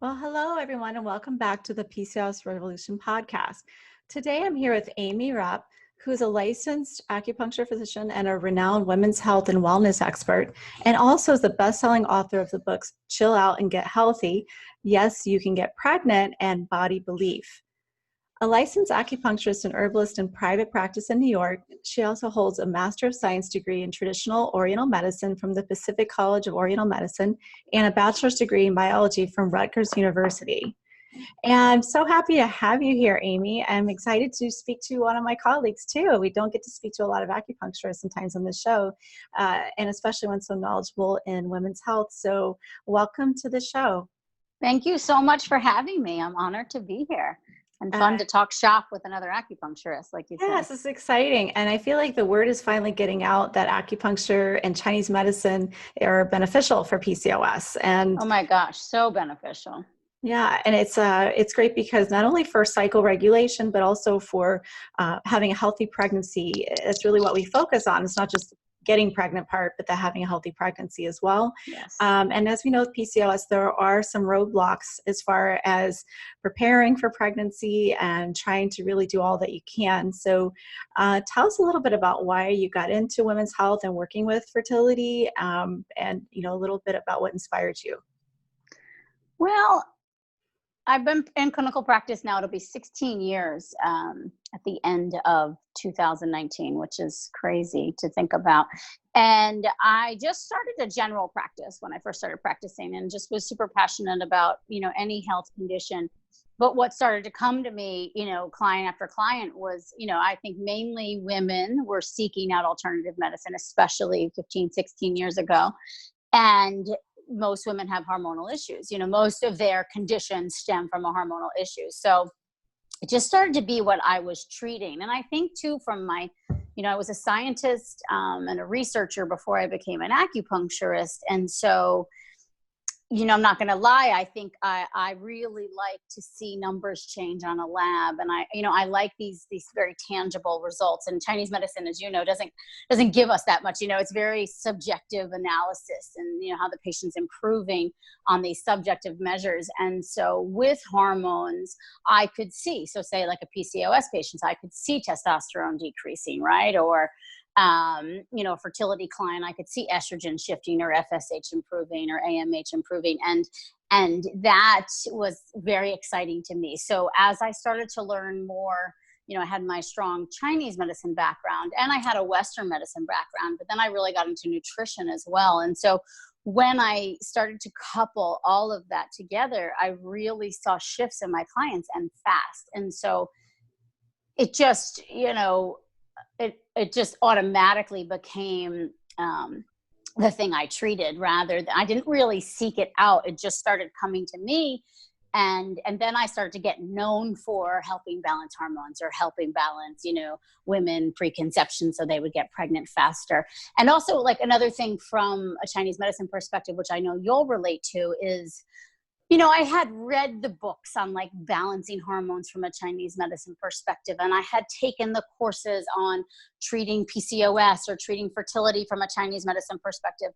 Well, hello, everyone, and welcome back to the PCOS Revolution Podcast. Today, I'm here with Aimee Raupp, who is a licensed acupuncture physician and a renowned women's health and wellness expert, and also is the best-selling author of the books Chill Out and Get Healthy, Yes, You Can Get Pregnant, and Body Belief. A licensed acupuncturist and herbalist in private practice in New York, she also holds a Master of Science degree in Traditional Oriental Medicine from the Pacific College of Oriental Medicine and a bachelor's degree in biology from Rutgers University. And I'm so happy to have you here, Aimee. I'm excited to speak to one of my colleagues, too. We don't get to speak to a lot of acupuncturists sometimes on this show, and especially when so knowledgeable in women's health. So welcome to the show. Thank you so much for having me. I'm honored to be here. And fun to talk shop with another acupuncturist, like you said. Yes, it's exciting. And I feel like the word is finally getting out that acupuncture and Chinese medicine are beneficial for PCOS. And oh my gosh, so beneficial. Yeah, and it's great because not only for cycle regulation, but also for having a healthy pregnancy. It's really what we focus on. It's not just getting pregnant part, but the having a healthy pregnancy as well. Yes. And as we know with PCOS, there are some roadblocks as far as preparing for pregnancy and trying to really do all that you can. So tell us a little bit about why you got into women's health and working with fertility, and a little bit about what inspired you. Well, I've been in clinical practice now. It'll be 16 years at the end of 2019, which is crazy to think about. And I just started a general practice when I first started practicing and just was super passionate about, any health condition. But what started to come to me, client after client was, I think mainly women were seeking out alternative medicine, especially 15, 16 years ago. And most women have hormonal issues. Most of their conditions stem from a hormonal issue. So it just started to be what I was treating. And I think too, from my, I was a scientist and a researcher before I became an acupuncturist. And so, I'm not going to lie. I think I really like to see numbers change on a lab. And I like these very tangible results. And Chinese medicine, as you know, doesn't give us that much. It's very subjective analysis and, how the patient's improving on these subjective measures. And so with hormones, I could see, so say like a PCOS patient, I could see testosterone decreasing, right? Or fertility client, I could see estrogen shifting or FSH improving or AMH improving. And that was very exciting to me. So as I started to learn more, I had my strong Chinese medicine background and I had a Western medicine background, but then I really got into nutrition as well. And so when I started to couple all of that together, I really saw shifts in my clients and fast. And so it just, it just automatically became the thing I treated rather than, I didn't really seek it out. It just started coming to me. And then I started to get known for helping balance hormones or helping balance, women preconception so they would get pregnant faster. And also like another thing from a Chinese medicine perspective, which I know you'll relate to is, I had read the books on like balancing hormones from a Chinese medicine perspective. And I had taken the courses on treating PCOS or treating fertility from a Chinese medicine perspective.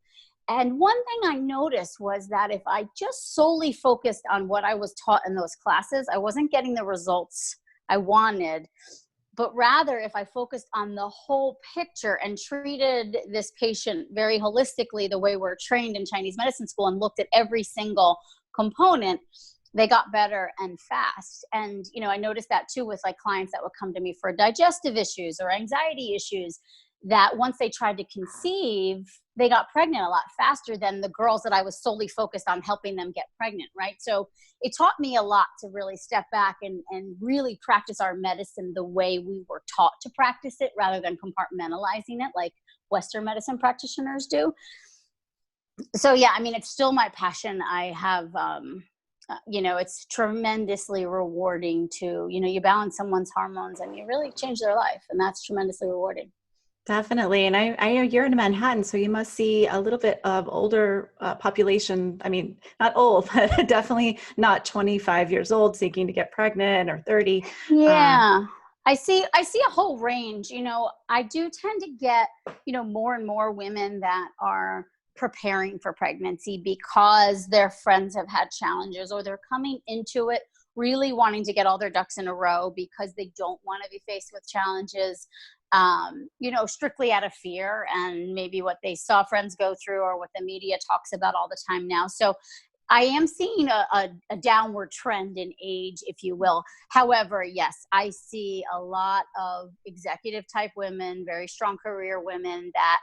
And one thing I noticed was that if I just solely focused on what I was taught in those classes, I wasn't getting the results I wanted. But rather, if I focused on the whole picture and treated this patient very holistically, the way we're trained in Chinese medicine school, and looked at every single component, they got better and fast. And, I noticed that too with like clients that would come to me for digestive issues or anxiety issues, that once they tried to conceive, they got pregnant a lot faster than the girls that I was solely focused on helping them get pregnant, right? So it taught me a lot to really step back and really practice our medicine the way we were taught to practice it rather than compartmentalizing it like Western medicine practitioners do. So yeah, it's still my passion. I have, it's tremendously rewarding to, you balance someone's hormones and you really change their life. And that's tremendously rewarding. Definitely. And I know you're in Manhattan, so you must see a little bit of older population. Not old, but definitely not 25 years old seeking to get pregnant or 30. Yeah. I see a whole range. I do tend to get, more and more women that are preparing for pregnancy because their friends have had challenges, or they're coming into it really wanting to get all their ducks in a row because they don't want to be faced with challenges, strictly out of fear and maybe what they saw friends go through or what the media talks about all the time now. So I am seeing a downward trend in age, if you will. However, yes, I see a lot of executive type women, very strong career women that,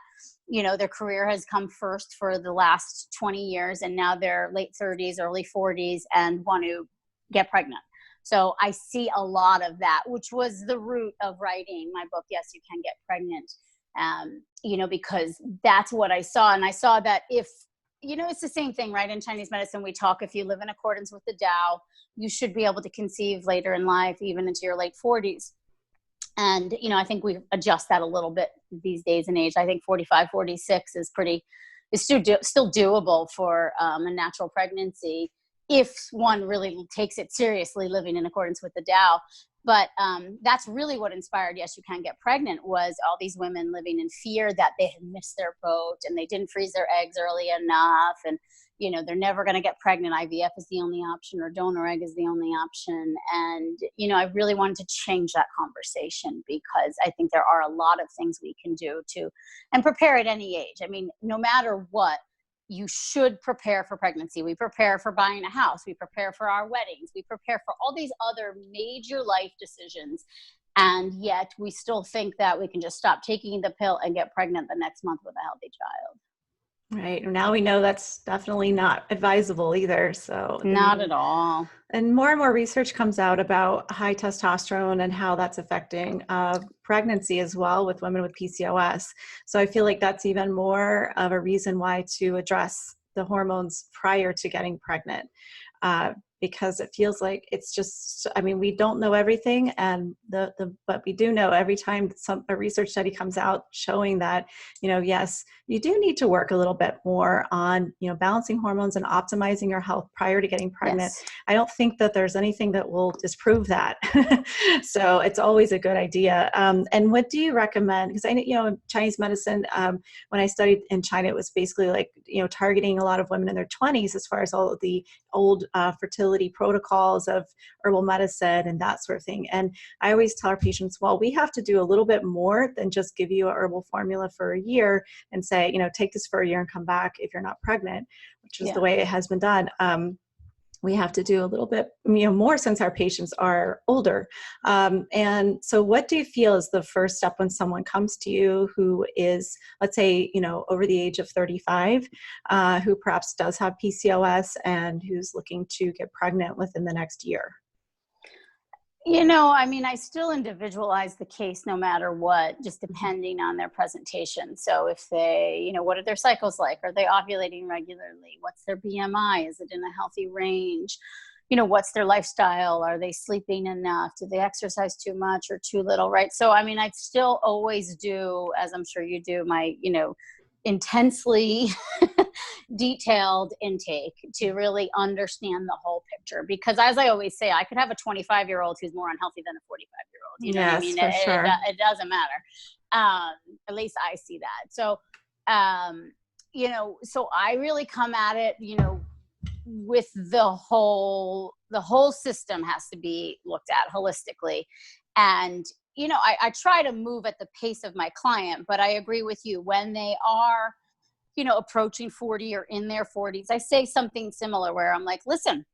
their career has come first for the last 20 years and now they're late 30s, early 40s and want to get pregnant. So I see a lot of that, which was the root of writing my book, Yes, You Can Get Pregnant, because that's what I saw. And I saw that if, it's the same thing, right? In Chinese medicine, we talk, if you live in accordance with the Tao, you should be able to conceive later in life, even into your late 40s. And, I think we adjust that a little bit these days and age. I think 45, 46 is still doable for a natural pregnancy if one really takes it seriously, living in accordance with the Tao. But that's really what inspired Yes, You Can Get Pregnant, was all these women living in fear that they had missed their boat and they didn't freeze their eggs early enough. And, they're never going to get pregnant. IVF is the only option, or donor egg is the only option. And, I really wanted to change that conversation because I think there are a lot of things we can do and prepare at any age. I mean, no matter what, you should prepare for pregnancy. We prepare for buying a house. We prepare for our weddings. We prepare for all these other major life decisions. And yet we still think that we can just stop taking the pill and get pregnant the next month with a healthy child. Right. Now we know that's definitely not advisable either. So not at all. And more research comes out about high testosterone and how that's affecting pregnancy as well with women with PCOS. So I feel like that's even more of a reason why to address the hormones prior to getting pregnant. Because it feels like it's just, we don't know everything, and but we do know every time a research study comes out showing that, yes, you do need to work a little bit more on, balancing hormones and optimizing your health prior to getting pregnant. Yes. I don't think that there's anything that will disprove that. So it's always a good idea. And what do you recommend? Because I know, in Chinese medicine, when I studied in China, it was basically like, targeting a lot of women in their 20s as far as all of the old fertility protocols of herbal medicine and that sort of thing. And I always tell our patients, well, we have to do a little bit more than just give you a herbal formula for a year and say, take this for a year and come back if you're not pregnant, which is the way it has been done. We have to do a little bit more since our patients are older. And so what do you feel is the first step when someone comes to you who is, let's say, over the age of 35, who perhaps does have PCOS and who's looking to get pregnant within the next year? I still individualize the case no matter what, just depending on their presentation. So if they, what are their cycles like? Are they ovulating regularly? What's their BMI? Is it in a healthy range? What's their lifestyle? Are they sleeping enough? Do they exercise too much or too little? Right. So, I still always do, as I'm sure you do, my, intensely detailed intake to really understand the whole picture. Because as I always say, I could have a 25-year-old who's more unhealthy than a 45-year-old. You know what I mean? For sure. It doesn't matter. At least I see that. So, so I really come at it, with the whole system has to be looked at holistically. And I try to move at the pace of my client, but I agree with you. When they are, approaching 40 or in their 40s, I say something similar where I'm like, listen,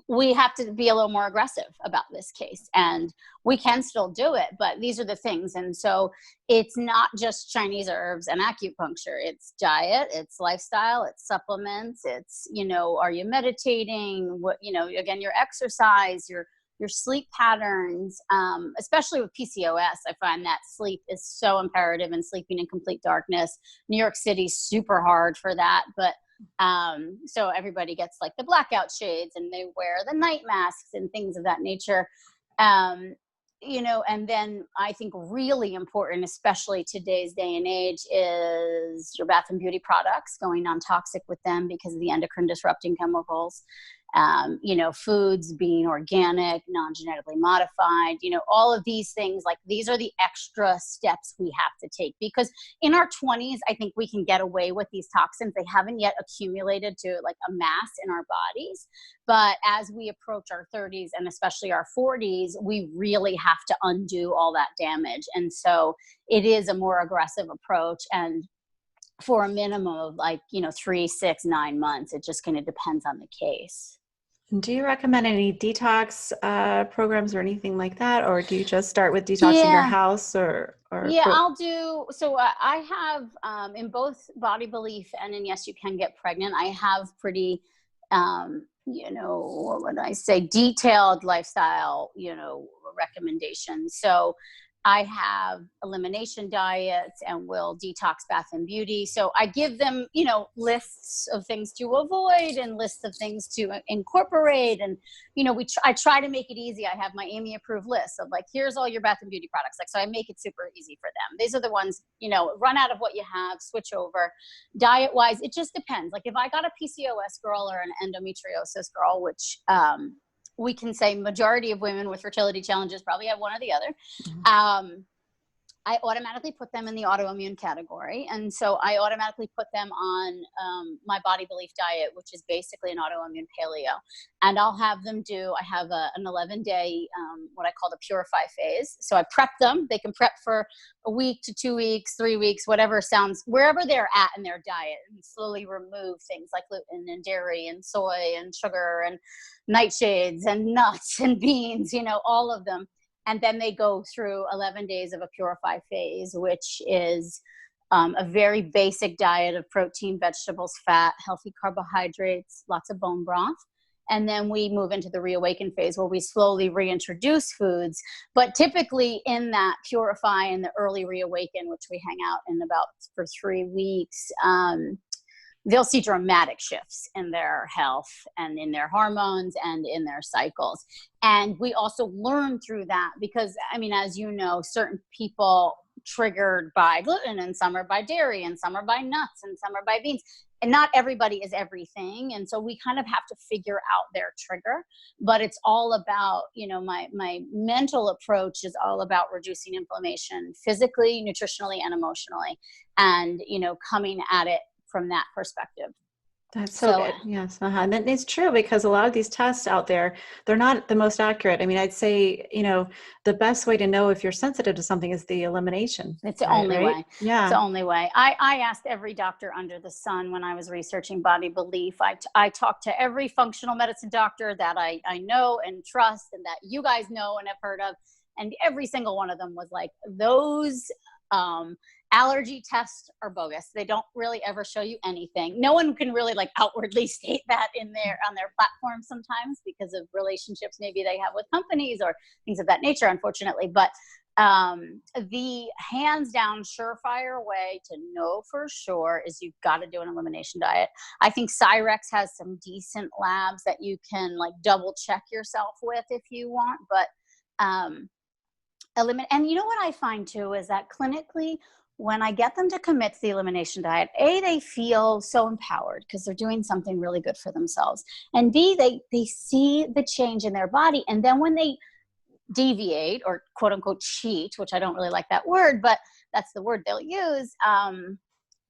we have to be a little more aggressive about this case, and we can still do it, but these are the things. And so it's not just Chinese herbs and acupuncture. It's diet, it's lifestyle, it's supplements, it's, are you meditating? What, again, your exercise, your sleep patterns, especially with PCOS, I find that sleep is so imperative, and sleeping in complete darkness. New York City's super hard for that, but so everybody gets like the blackout shades and they wear the night masks and things of that nature. And then I think really important, especially today's day and age, is your bath and beauty products, going non-toxic with them because of the endocrine disrupting chemicals. foods being organic, non-genetically modified, all of these things, like these are the extra steps we have to take, because in our 20s, I think we can get away with these toxins. They haven't yet accumulated to like a mass in our bodies. But as we approach our 30s and especially our 40s, we really have to undo all that damage. And so it is a more aggressive approach. And for a minimum of 3, 6, 9 months, it just kind of depends on the case. Do you recommend any detox programs or anything like that? Or do you just start with detoxing your house I'll do. So I have in both Body Belief and in Yes, You Can Get Pregnant, I have pretty, what would I say, detailed lifestyle, recommendations. So I have elimination diets and will detox bath and beauty. So I give them, lists of things to avoid and lists of things to incorporate. And, I try to make it easy. I have my Aimee approved list of here's all your bath and beauty products. So I make it super easy for them. These are the ones, run out of what you have, switch over. Diet wise, it just depends. If I got a PCOS girl or an endometriosis girl, which, we can say majority of women with fertility challenges probably have one or the other. I automatically put them in the autoimmune category. And so I automatically put them on my Body Belief diet, which is basically an autoimmune paleo. And I'll have them I have an 11-day, what I call the purify phase. So I prep them. They can prep for a week to 2 weeks, 3 weeks, whatever wherever they're at in their diet, and slowly remove things like gluten and dairy and soy and sugar and nightshades and nuts and beans, all of them. And then they go through 11 days of a purify phase, which is a very basic diet of protein, vegetables, fat, healthy carbohydrates, lots of bone broth. And then we move into the reawaken phase where we slowly reintroduce foods. But typically in that purify and the early reawaken, which we hang out in for 3 weeks, they'll see dramatic shifts in their health and in their hormones and in their cycles. And we also learn through that because, as you know, certain people triggered by gluten, and some are by dairy, and some are by nuts, and some are by beans. And not everybody is everything. And so we kind of have to figure out their trigger. But it's all about, my mental approach is all about reducing inflammation physically, nutritionally, and emotionally. And, coming at it from that perspective. That's so good. Yes. And it's true, because a lot of these tests out there, they're not the most accurate. I'd say, the best way to know if you're sensitive to something is the elimination. It's the only way. Yeah. It's the only way. I asked every doctor under the sun when I was researching Body Belief. I talked to every functional medicine doctor that I know and trust and that you guys know and have heard of. And every single one of them was like, those allergy tests are bogus. They don't really ever show you anything. No one can really outwardly state that on their platform sometimes because of relationships maybe they have with companies or things of that nature, unfortunately. But the hands down surefire way to know for sure is you've got to do an elimination diet. I think Cyrex has some decent labs that you can double check yourself with if you want, but eliminate. And what I find too is that clinically, when I get them to commit to the elimination diet, A, they feel so empowered because they're doing something really good for themselves. And B, they see the change in their body. And then when they deviate or quote unquote cheat, which I don't really like that word, but that's the word they'll use,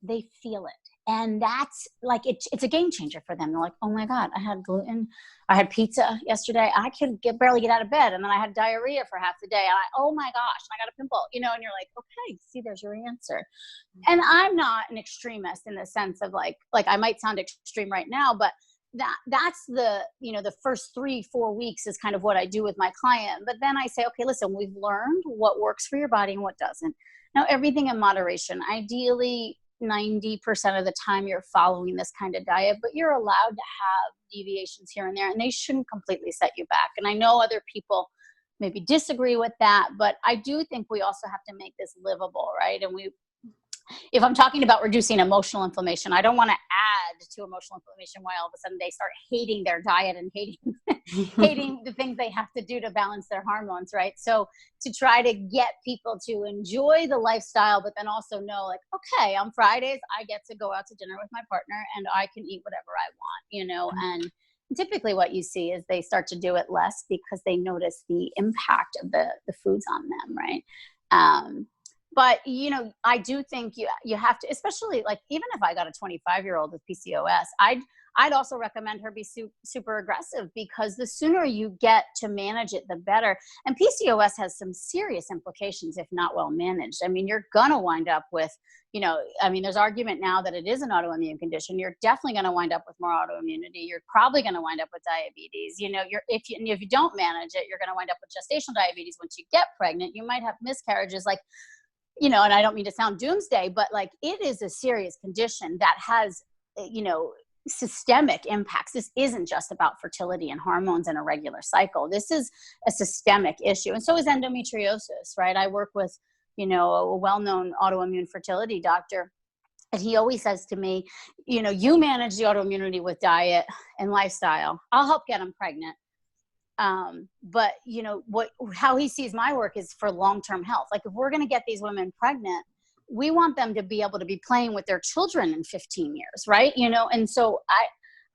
they feel it. And that's it's a game changer for them. They're like, oh my God, I had gluten. I had pizza yesterday. I could barely get out of bed. And then I had diarrhea for half the day. And oh my gosh, and I got a pimple, and you're like, okay, see, there's your answer. And I'm not an extremist in the sense of I might sound extreme right now, but that's the first 3-4 weeks is kind of what I do with my client. But then I say, okay, listen, we've learned what works for your body and what doesn't. Now, everything in moderation. Ideally, 90% of the time you're following this kind of diet, but you're allowed to have deviations here and there, and they shouldn't completely set you back. And I know other people maybe disagree with that, but I do think we also have to make this livable, right? And if I'm talking about reducing emotional inflammation, I don't want to add to emotional inflammation while all of a sudden they start hating their diet and hating the things they have to do to balance their hormones, right? So to try to get people to enjoy the lifestyle, but then also know okay, on Fridays, I get to go out to dinner with my partner and I can eat whatever I want, and typically what you see is they start to do it less because they notice the impact of the foods on them, right? But, you know, I do think you have to, especially like, even if I got a 25-year-old with PCOS, I'd also recommend her be super aggressive, because the sooner you get to manage it, the better. And PCOS has some serious implications if not well managed. I mean, you're going to wind up with, you know, I mean, there's argument now that it is an autoimmune condition. You're definitely going to wind up with more autoimmunity. You're probably going to wind up with diabetes. You know, if you don't manage it, you're going to wind up with gestational diabetes. Once you get pregnant, you might have miscarriages, like, you know, and I don't mean to sound doomsday, but like, it is a serious condition that has, you know, systemic impacts. This isn't just about fertility and hormones and a regular cycle. This is a systemic issue. And so is endometriosis, right? I work with, you know, a well-known autoimmune fertility doctor, and he always says to me, you know, you manage the autoimmunity with diet and lifestyle. I'll help get them pregnant. But you know, how he sees my work is for long-term health. Like, if we're going to get these women pregnant, we want them to be able to be playing with their children in 15 years, right? You know, and so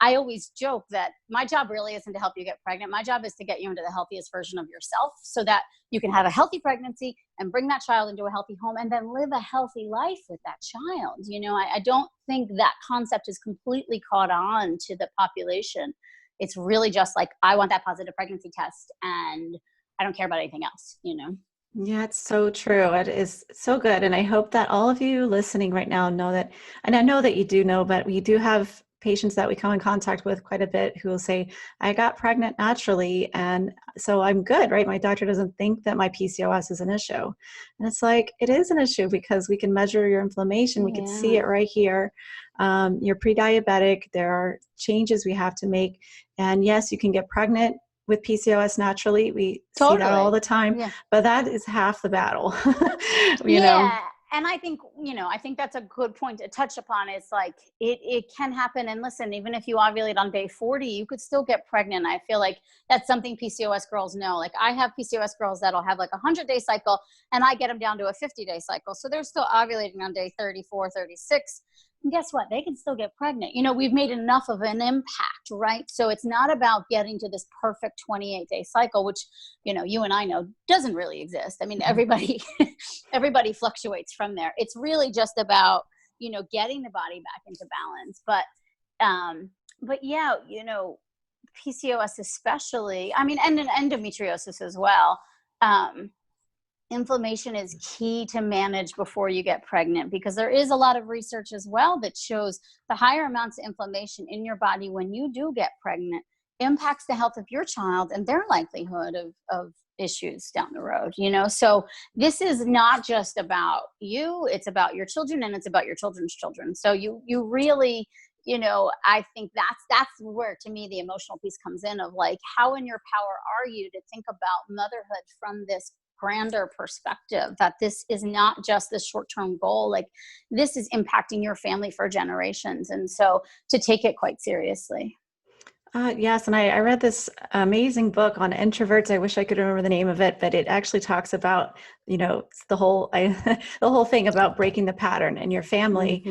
I always joke that my job really isn't to help you get pregnant. My job is to get you into the healthiest version of yourself, so that you can have a healthy pregnancy and bring that child into a healthy home and then live a healthy life with that child. You know, I don't think that concept is completely caught on to the population. It's really just like, I want that positive pregnancy test and I don't care about anything else, you know? Yeah, it's so true. It is so good. And I hope that all of you listening right now know that, and I know that you do know, but we do have patients that we come in contact with quite a bit who will say, I got pregnant naturally, and so I'm good, right? My doctor doesn't think that my PCOS is an issue. And it's like, it is an issue, because we can measure your inflammation. We can see it right here. You're pre-diabetic. There are changes we have to make. And yes, you can get pregnant with PCOS naturally. We see that all the time, but that is half the battle, you know? And I think, you know, I think that's a good point to touch upon. It's like, it can happen. And listen, even if you ovulate on day 40, you could still get pregnant. I feel like that's something PCOS girls know. Like, I have PCOS girls that'll have like a 100-day cycle, and I get them down to a 50-day cycle. So they're still ovulating on day 34, 36. And guess what? They can still get pregnant. You know, we've made enough of an impact, right? So it's not about getting to this perfect 28-day cycle, which, you know, you and I know doesn't really exist. I mean, everybody fluctuates from there. It's really just about, you know, getting the body back into balance. But yeah, you know, PCOS especially, I mean, and endometriosis as well. Inflammation is key to manage before you get pregnant, because there is a lot of research as well that shows the higher amounts of inflammation in your body when you do get pregnant impacts the health of your child and their likelihood of issues down the road, you know? So this is not just about you, it's about your children, and it's about your children's children. So you really, you know, I think that's where, to me, the emotional piece comes in, of like, how in your power are you to think about motherhood from this grander perspective, that this is not just the short-term goal, like, this is impacting your family for generations. And so to take it quite seriously. Yes, and I read this amazing book on introverts. I wish I could remember the name of it, but it actually talks about, you know, the whole the whole thing about breaking the pattern in your family,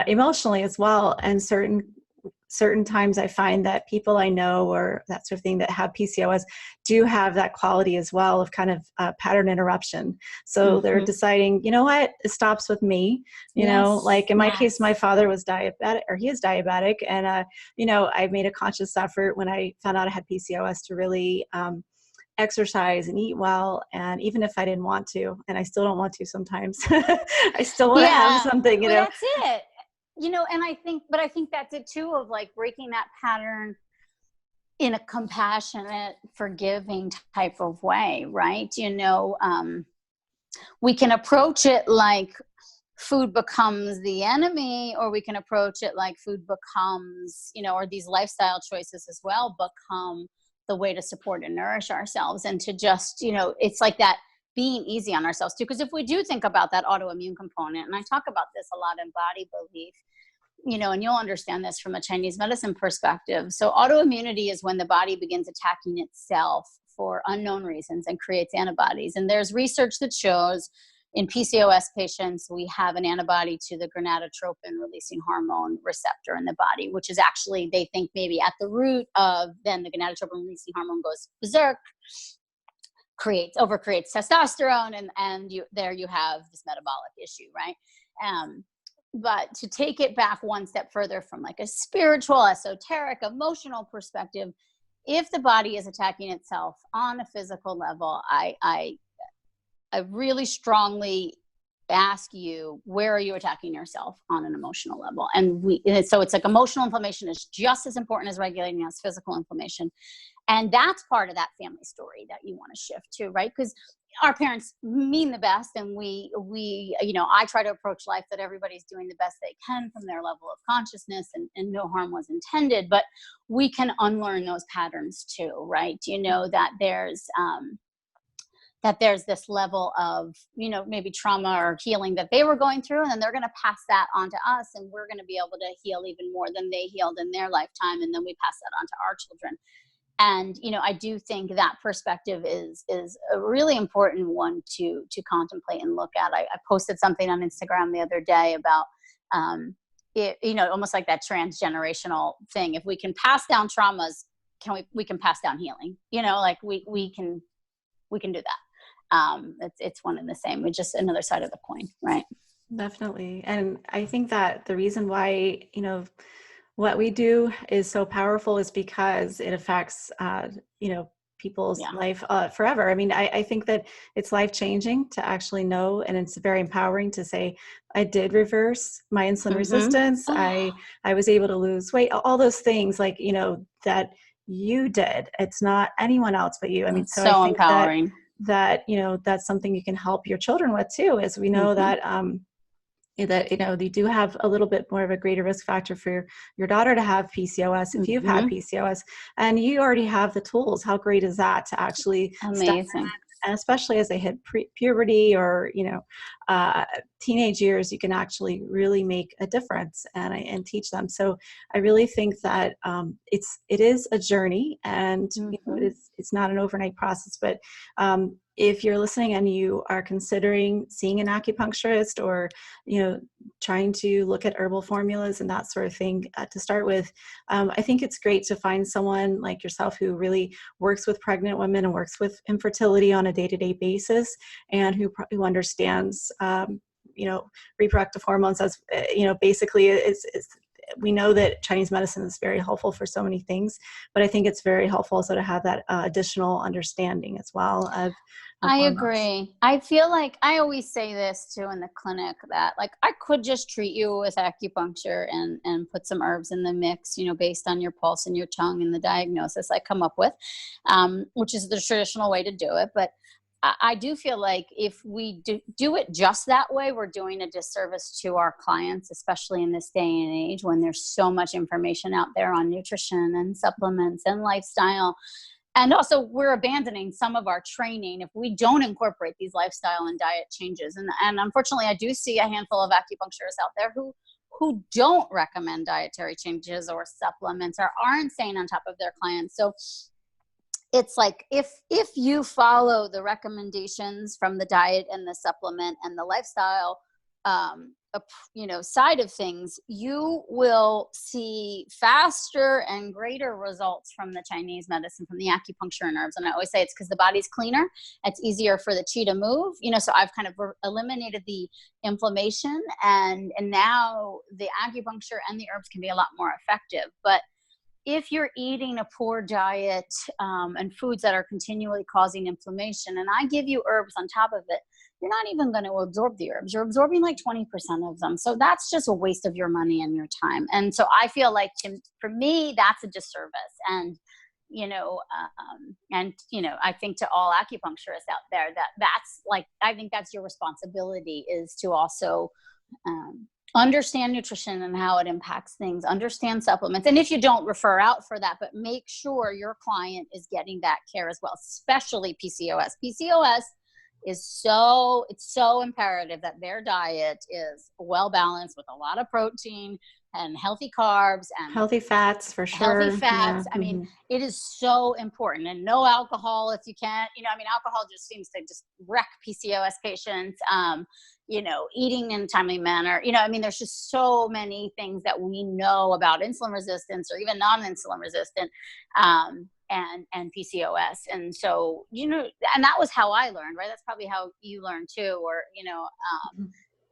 emotionally as well. And certain times I find that people I know, or that sort of thing, that have PCOS do have that quality as well of kind of pattern interruption. So they're deciding, you know what, it stops with me. You know, like in my case, my father was diabetic, or he is diabetic. And, you know, I made a conscious effort when I found out I had PCOS to really exercise and eat well. And even if I didn't want to, and I still don't want to sometimes, I still want to have something, you know. That's it. You know, and I think that's it too, of like breaking that pattern in a compassionate, forgiving type of way, right? You know, we can approach it like food becomes the enemy, or we can approach it like food becomes, you know, or these lifestyle choices as well become the way to support and nourish ourselves, and to just, you know, it's like that being easy on ourselves too. Because if we do think about that autoimmune component, and I talk about this a lot in Body Belief, you know, and you'll understand this from a Chinese medicine perspective. So autoimmunity is when the body begins attacking itself for unknown reasons and creates antibodies. And there's research that shows in PCOS patients, we have an antibody to the gonadotropin releasing hormone receptor in the body, which is actually, they think, maybe at the root of then the gonadotropin releasing hormone goes berserk, overcreates testosterone, and you have this metabolic issue, right? But to take it back one step further from like a spiritual, esoteric, emotional perspective, if the body is attacking itself on a physical level, I really strongly ask you, where are you attacking yourself on an emotional level? And so it's like emotional inflammation is just as important as regulating as physical inflammation. And that's part of that family story that you want to shift to, right? Because our parents mean the best, and we, I try to approach life that everybody's doing the best they can from their level of consciousness, and no harm was intended, but we can unlearn those patterns too, right? That there's this level of, maybe trauma or healing that they were going through, and then they're going to pass that on to us, and we're going to be able to heal even more than they healed in their lifetime. And then we pass that on to our children. And, I do think that perspective is a really important one to contemplate and look at. I posted something on Instagram the other day about, almost like that transgenerational thing. If we can pass down traumas, we can pass down healing, like we can do that. It's one and the same. It's just another side of the coin, right? Definitely. And I think that the reason why, what we do is so powerful is because it affects, people's life forever. I mean, I think that it's life-changing to actually know, and it's very empowering to say, I did reverse my insulin resistance. I was able to lose weight, all those things like, that you did. It's not anyone else but you. I mean, so I think empowering. That, that's something you can help your children with too, as we know that, you do have a little bit more of a greater risk factor for your daughter to have PCOS if you've had PCOS, and you already have the tools. How great is that to actually amazing. And especially as they hit puberty or, teenage years, you can actually really make a difference and teach them. So I really think that it is a journey, and it's not an overnight process. But if you're listening and you are considering seeing an acupuncturist, or trying to look at herbal formulas and that sort of thing to start with, I think it's great to find someone like yourself who really works with pregnant women and works with infertility on a day-to-day basis, and who understands reproductive hormones. As basically we know that Chinese medicine is very helpful for so many things, but I think it's very helpful also to have that additional understanding as well of I hormones. agree. I feel like I always say this too in the clinic, that like I could just treat you with acupuncture and put some herbs in the mix, based on your pulse and your tongue and the diagnosis I come up with, which is the traditional way to do it. But I do feel like if we do it just that way, we're doing a disservice to our clients, especially in this day and age when there's so much information out there on nutrition and supplements and lifestyle. And also, we're abandoning some of our training if we don't incorporate these lifestyle and diet changes. And unfortunately, I do see a handful of acupuncturists out there who don't recommend dietary changes or supplements, or aren't staying on top of their clients. So it's like, if you follow the recommendations from the diet and the supplement and the lifestyle, side of things, you will see faster and greater results from the Chinese medicine, from the acupuncture and herbs. And I always say it's because the body's cleaner. It's easier for the qi to move, so I've kind of eliminated the inflammation, and now the acupuncture and the herbs can be a lot more effective. But if you're eating a poor diet and foods that are continually causing inflammation, and I give you herbs on top of it, you're not even going to absorb the herbs. You're absorbing like 20% of them. So that's just a waste of your money and your time. And so I feel like, for me, that's a disservice. And, I think to all acupuncturists out there, that's like, I think that's your responsibility, is to also understand nutrition and how it impacts things, understand supplements. And if you don't, refer out for that, but make sure your client is getting that care as well, especially PCOS. PCOS is so imperative that their diet is well balanced with a lot of protein, and healthy carbs and healthy fats for sure. healthy fats. Yeah. I mean, it is so important, and no alcohol if you can't, I mean, alcohol just seems to just wreck PCOS patients. Eating in a timely manner, I mean, there's just so many things that we know about insulin resistance or even non-insulin resistant, and PCOS. And so, and that was how I learned, right? That's probably how you learned too, or,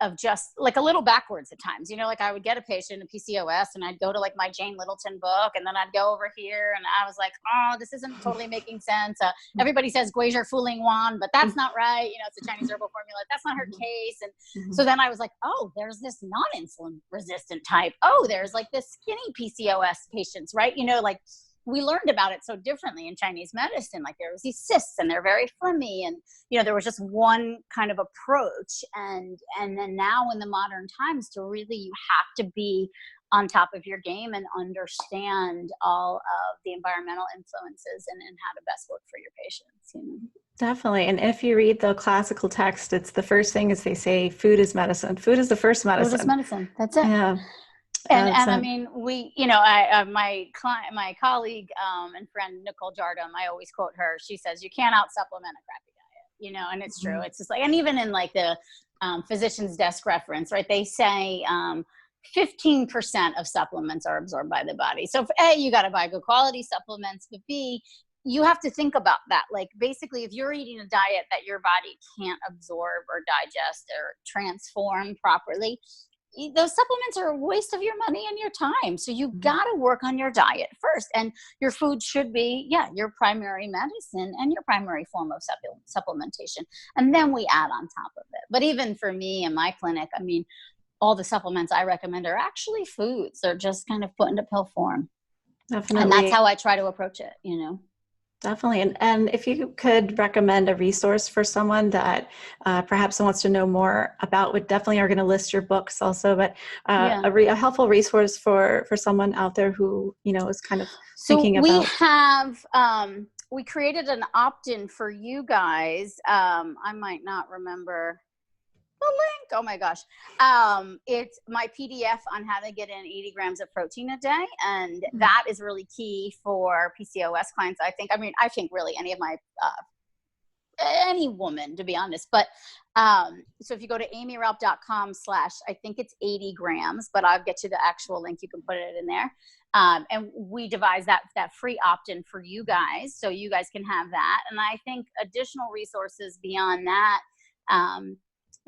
of just like a little backwards at times, like I would get a patient, a PCOS, and I'd go to like my Jane Littleton book, and then I'd go over here and I was like, oh, this isn't totally making sense. Everybody says Guizhou Fuling Wan, but that's not right. It's a Chinese herbal formula. That's not her case. And so then I was like, oh, there's this non-insulin resistant type. Oh, there's like this skinny PCOS patients, right? Like we learned about it so differently in Chinese medicine. Like there was these cysts and they're very phlegmy, and there was just one kind of approach. And then now in the modern times, to really, you have to be on top of your game and understand all of the environmental influences and how to best work for your patients. Definitely. And if you read the classical text, it's the first thing is they say food is medicine. Food is the first medicine. Food is medicine. That's it. Yeah. And I mean, we, my client, my colleague and friend, Nicole Jardum, I always quote her. She says, you can't out supplement a crappy diet, and it's true. It's just like, and even in like the physician's desk reference, right? They say 15% of supplements are absorbed by the body. So A, you got to buy good quality supplements, but B, you have to think about that. Like basically, if you're eating a diet that your body can't absorb or digest or transform properly, those supplements are a waste of your money and your time. So you got to work on your diet first, and your food should be, your primary medicine and your primary form of supplementation. And then we add on top of it. But even for me in my clinic, I mean, all the supplements I recommend are actually foods. They're just kind of put into pill form. Definitely. And that's how I try to approach it, Definitely. And if you could recommend a resource for someone that perhaps wants to know more about, we definitely are going to list your books also, but a helpful resource for someone out there who, is kind of thinking about. We created an opt-in for you guys. I might not remember the link. Oh my gosh. It's my PDF on how to get in 80 grams of protein a day. And that is really key for PCOS clients. I think really any of my, any woman, to be honest, but, so if you go to aimeeraupp.com/ I think it's 80 grams, but I'll get you the actual link. You can put it in there. And we devised that free opt-in for you guys. So you guys can have that. And I think additional resources beyond that,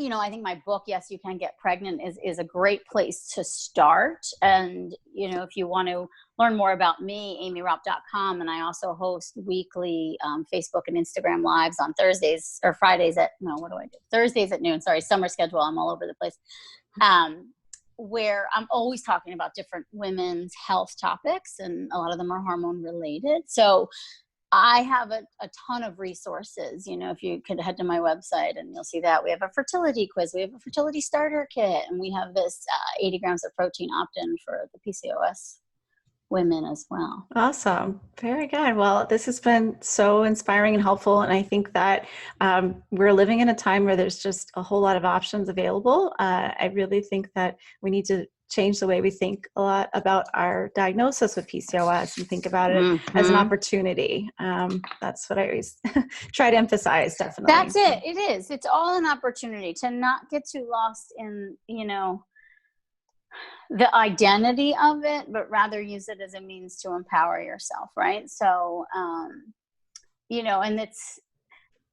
I think my book, Yes, You Can Get Pregnant, is a great place to start. And, if you want to learn more about me, aimeeraupp.com. And I also host weekly Facebook and Instagram lives on Thursdays or Fridays Thursdays at noon. Sorry, summer schedule. I'm all over the place. Where I'm always talking about different women's health topics, and a lot of them are hormone related. So I have a ton of resources. If you could head to my website, and you'll see that we have a fertility quiz, we have a fertility starter kit, and we have this 80 grams of protein opt-in for the PCOS women as well. Awesome. Very good. Well, this has been so inspiring and helpful. And I think that we're living in a time where there's just a whole lot of options available. I really think that we need to change the way we think a lot about our diagnosis with PCOS and think about it as an opportunity. That's what I always try to emphasize, definitely. That's it. It is. It's all an opportunity to not get too lost in, the identity of it, but rather use it as a means to empower yourself. Right. So, and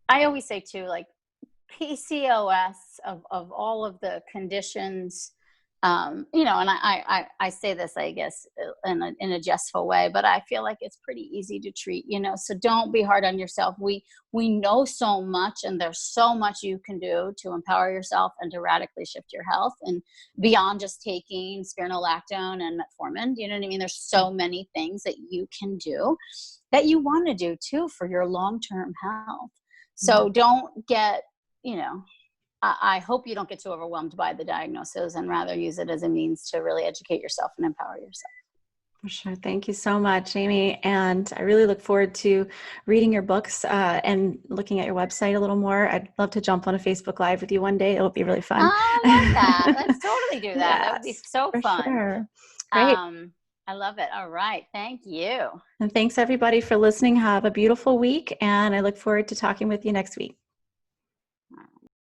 I always say too, like PCOS of all of the conditions, and I say this, I guess, in a jestful way, but I feel like it's pretty easy to treat, so don't be hard on yourself. We know so much, and there's so much you can do to empower yourself and to radically shift your health, and beyond just taking spironolactone and metformin. You know what I mean? There's so many things that you can do that you want to do too for your long-term health. So don't get, I hope you don't get too overwhelmed by the diagnosis, and rather use it as a means to really educate yourself and empower yourself. For sure. Thank you so much, Aimee. And I really look forward to reading your books and looking at your website a little more. I'd love to jump on a Facebook Live with you one day. It'll be really fun. Oh, I love that. Let's totally do that. That would be Yes, so for fun. sure. Great. I love it. All right. Thank you. And thanks everybody for listening. Have a beautiful week. And I look forward to talking with you next week.